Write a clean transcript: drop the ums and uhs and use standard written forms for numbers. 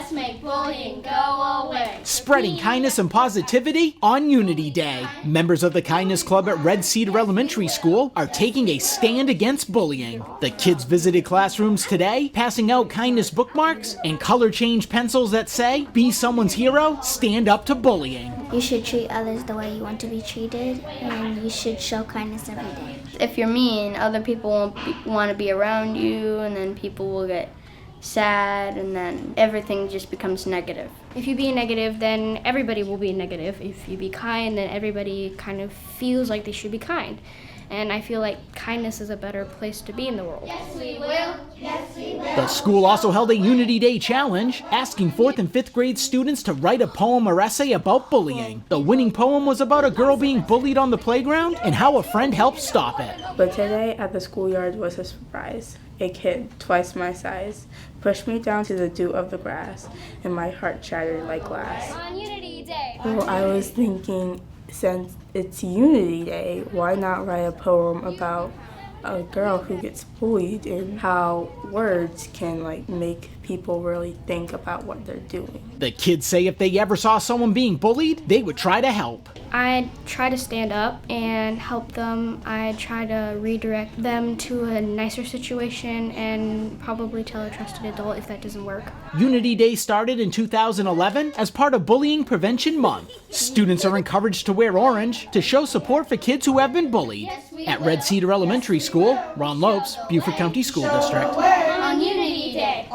Let's make bullying go away. Spreading kindness and positivity on Unity Day. Members of the Kindness Club at Red Cedar Elementary School are taking a stand against bullying. The kids visited classrooms today, passing out kindness bookmarks and color change pencils that say, "Be someone's hero, stand up to bullying." You should treat others the way you want to be treated, and you should show kindness every day. If you're mean, other people won't want to be around you, and then people will get sad, and then everything just becomes negative. If you be negative, then everybody will be negative. If you be kind, then everybody kind of feels like they should be kind. And I feel like kindness is a better place to be in the world. Yes, we will. Yes, we will. The school also held a Unity Day challenge, asking 4th and 5th grade students to write a poem or essay about bullying. The winning poem was about a girl being bullied on the playground and how a friend helped stop it. But today at the schoolyard was a surprise. A kid, twice my size, pushed me down to the dew of the grass, and my heart shattered like glass. On Unity Day. Well, I was thinking, since it's Unity Day, why not write a poem about a girl who gets bullied and how words can make people really think about what they're doing. The kids say if they ever saw someone being bullied, they would try to help. I'd try to stand up and help them. I'd try to redirect them to a nicer situation and probably tell a trusted adult if that doesn't work. Unity Day started in 2011 as part of Bullying Prevention Month. Students are encouraged to wear orange to show support for kids who have been bullied. At Red Cedar Elementary School, Ron Lopes, Beaufort County School District. On Unity Day.